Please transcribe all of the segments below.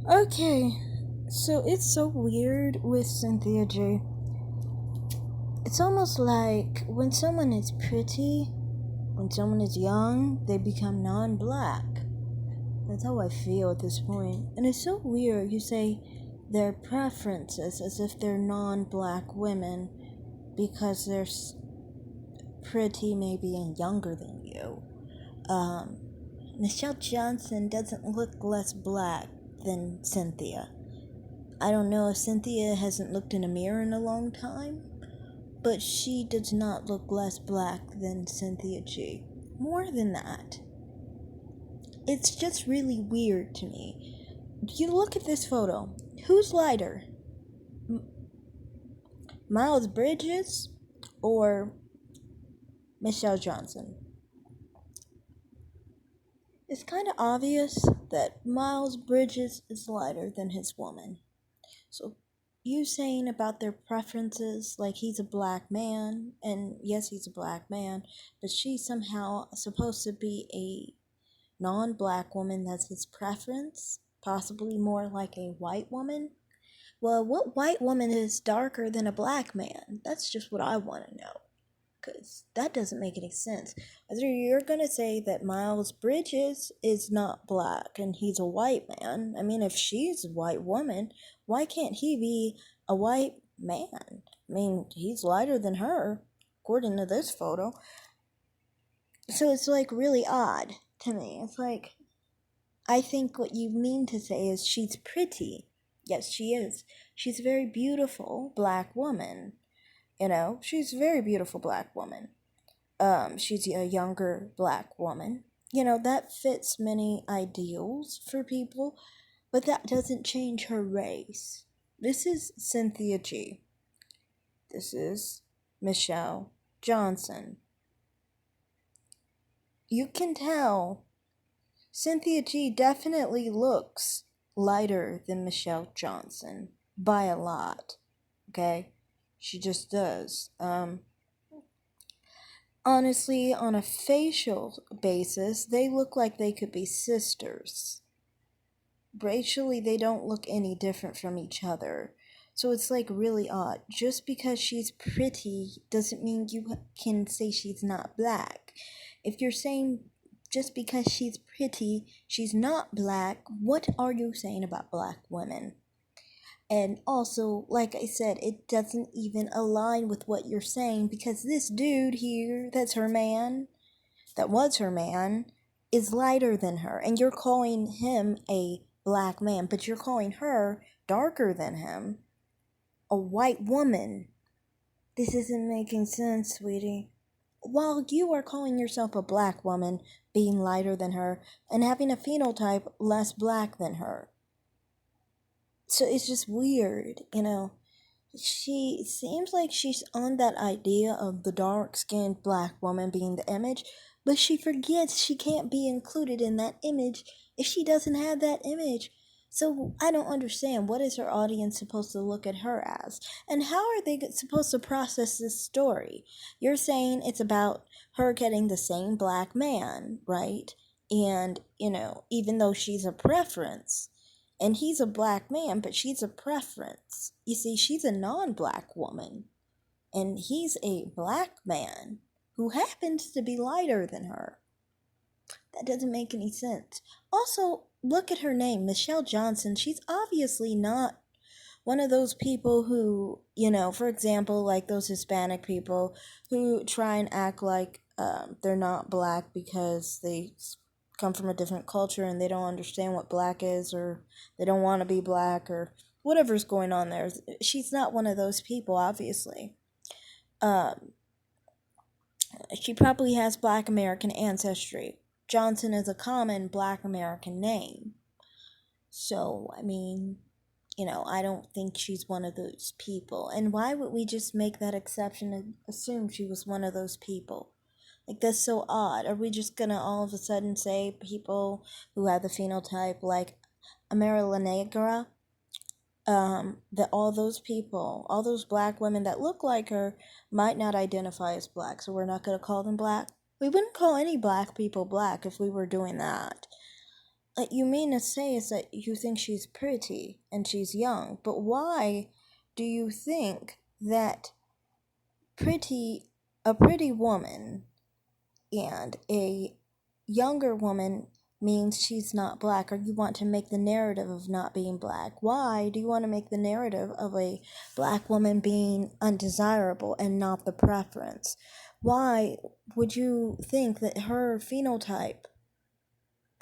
Okay, so it's so weird with Cynthia J. It's almost like when someone is pretty, when someone is young, they become non black. That's how I feel at this point. And it's so weird. You say their preferences as if they're non black women because they're pretty, maybe, and younger than you. Um, Michelle Johnson doesn't look less black than Cynthia. I don't know if Cynthia hasn't looked in a mirror in a long time, but she does not look less black than Cynthia G. More than that, it's just really weird to me. You look at this photo. Who's lighter? Miles Bridges or Michelle Johnson? It's kind of obvious that Miles Bridges is lighter than his woman. So, you saying about their preferences, like he's a black man, and yes, he's a black man, but she's somehow supposed to be a non black woman, that's his preference, possibly more like a white woman. Well, what white woman is darker than a black man? That's just what I want to know. Because that doesn't make any sense. Either you're going to say that Miles Bridges is not black and he's a white man. I mean, if she's a white woman, why can't he be a white man? I mean, he's lighter than her, according to this photo. So it's like really odd to me. It's like, I think what you mean to say is she's pretty. Yes, she is. She's a very beautiful black woman. She's a very beautiful black woman. She's a younger black woman. That fits many ideals for people, but that doesn't change her race. This is Cynthia G. This is Michelle Johnson. You can tell Cynthia G definitely looks lighter than Michelle Johnson by a lot. Okay? She just does. Honestly, on a facial basis, they look like they could be sisters. Racially, they don't look any different from each other. So it's like really odd. Just because she's pretty doesn't mean you can say she's not black. If you're saying just because she's pretty, she's not black, what are you saying about black women? And also, like I said, it doesn't even align with what you're saying because this dude here, that's her man, that was her man, is lighter than her. And you're calling him a black man, but you're calling her darker than him, a white woman. This isn't making sense, sweetie. While you are calling yourself a black woman, being lighter than her, and having a phenotype less black than her. So it's just weird. She seems like she's on that idea of the dark-skinned black woman being the image, but she forgets she can't be included in that image if she doesn't have that image. So I don't understand, what is her audience supposed to look at her as? And how are they supposed to process this story? You're saying it's about her getting the same black man, right? And, even though she's a preference, and he's a black man, but she's a preference. You see, she's a non black woman, and he's a black man who happens to be lighter than her. That doesn't make any sense. Also, look at her name, Michelle Johnson. She's obviously not one of those people who, for example, like those Hispanic people who try and act like they're not black because they come from a different culture and they don't understand what black is, or they don't want to be black, or whatever's going on there. She's not one of those people, obviously. Um, she probably has black American ancestry. Johnson is a common black American name. So, I mean, I don't think she's one of those people. And why would we just make that exception and assume she was one of those people? Like, that's so odd. Are we just gonna all of a sudden say people who have the phenotype like Amerila Negra, that all those people, all those black women that look like her, might not identify as black, so we're not gonna call them black? We wouldn't call any black people black if we were doing that. you mean to say is that you think she's pretty and she's young, but why do you think that pretty a pretty woman and a younger woman means she's not black, or you want to make the narrative of not being black? Why do you want to make the narrative of a black woman being undesirable and not the preference? Why would you think that her phenotype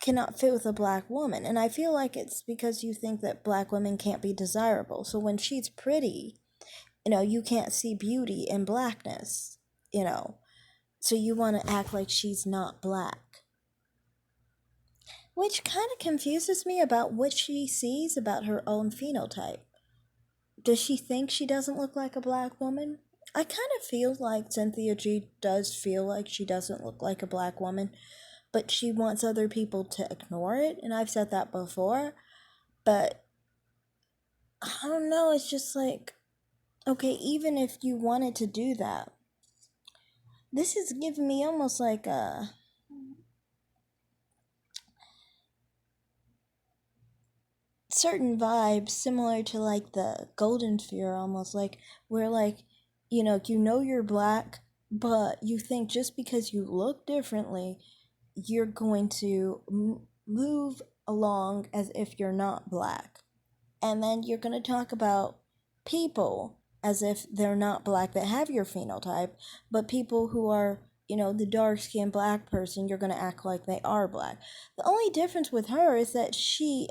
cannot fit with a black woman? And I feel like it's because you think that black women can't be desirable. So when she's pretty, you can't see beauty in blackness, so you want to act like she's not black. Which kind of confuses me about what she sees about her own phenotype. Does she think she doesn't look like a black woman? I kind of feel like Cynthia G does feel like she doesn't look like a black woman, but she wants other people to ignore it, and I've said that before, but I don't know, it's just like, okay, even if you wanted to do that, this is giving me almost like a certain vibes similar to like the golden sphere, almost like where like you're black, but you think just because you look differently you're going to move along as if you're not black, and then you're going to talk about people as if they're not black that have your phenotype, but people who are the dark-skinned black person, you're going to act like they are black. The only difference with her is that she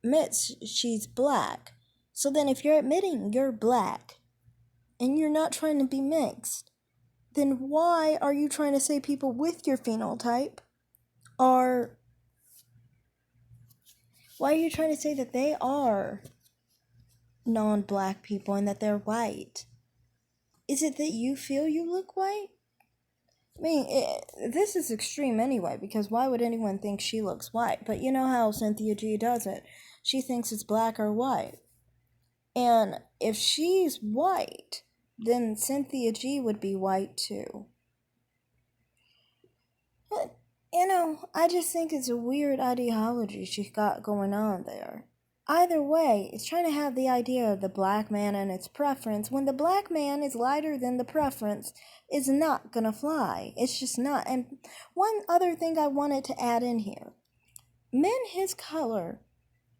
admits she's black. So then if you're admitting you're black and you're not trying to be mixed, then why are you trying to say people with your phenotype are why are you trying to say that they are non-black people and that they're white? Is it that you feel you look white? I mean, this is extreme anyway, because why would anyone think she looks white? But you know how Cynthia G does it. She thinks it's black or white. And if she's white, then Cynthia G would be white too. But, I just think it's a weird ideology she's got going on there. Either way, it's trying to have the idea of the black man and its preference when the black man is lighter than the preference is not gonna fly. It's just not. And one other thing I wanted to add in here. Men his color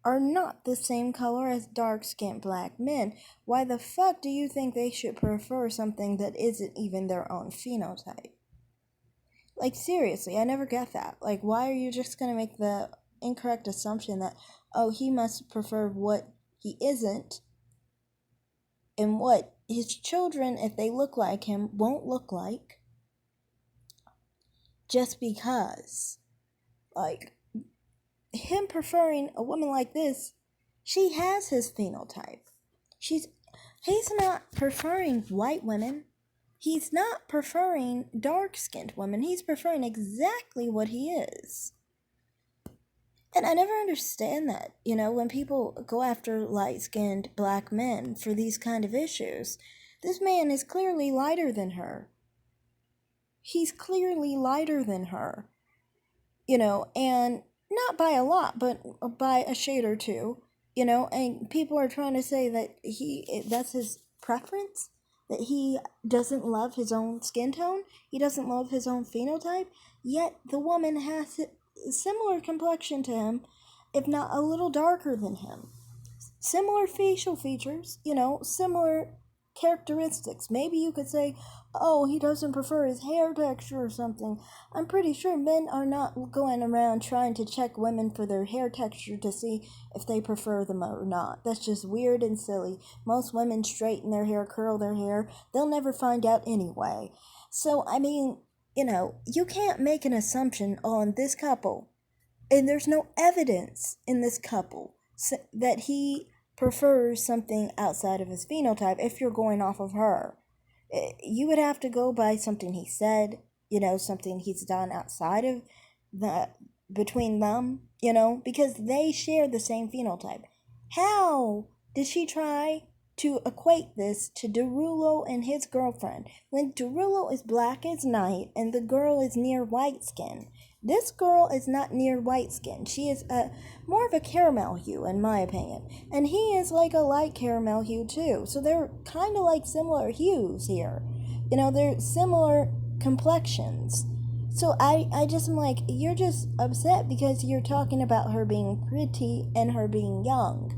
are not the same color as dark-skinned black men. Why the fuck do you think they should prefer something that isn't even their own phenotype? Like, seriously, I never get that. Like, why are you just gonna make the incorrect assumption that, oh, he must prefer what he isn't, and what his children, if they look like him, won't look like, just because. Like, him preferring a woman like this, she has his phenotype. He's not preferring white women. He's not preferring dark-skinned women. He's preferring exactly what he is. And I never understand that, when people go after light-skinned black men for these kind of issues. This man is clearly lighter than her. He's clearly lighter than her, and not by a lot, but by a shade or two, and people are trying to say that that's his preference, that he doesn't love his own skin tone, he doesn't love his own phenotype, yet the woman has a similar complexion to him, if not a little darker than him. Similar facial features, similar characteristics. Maybe you could say, oh, he doesn't prefer his hair texture or something. I'm pretty sure men are not going around trying to check women for their hair texture to see if they prefer them or not. That's just weird and silly. Most women straighten their hair, curl their hair. They'll never find out anyway. So, I mean, you can't make an assumption on this couple, and there's no evidence in this couple that he prefers something outside of his phenotype. If you're going off of her, you would have to go by something he said, something he's done outside of the between them, because they share the same phenotype. How did she try to equate this to Derulo and his girlfriend when Derulo is black as night and the girl is near white skin? This girl is not near white skin. She is more of a caramel hue, in my opinion. And he is like a light caramel hue, too. So they're kind of like similar hues here. You know, they're similar complexions. So I just am like, you're just upset because you're talking about her being pretty and her being young.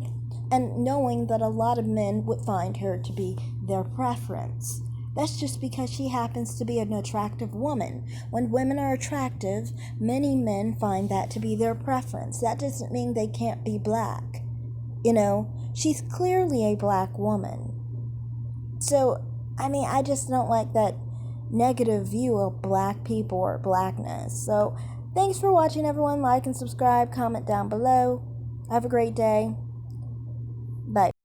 And knowing that a lot of men would find her to be their preference. That's just because she happens to be an attractive woman. When women are attractive, many men find that to be their preference. That doesn't mean they can't be black. You know, she's clearly a black woman. So, I mean, I just don't like that negative view of black people or blackness. So, thanks for watching, everyone. Like and subscribe, comment down below. Have a great day. Bye.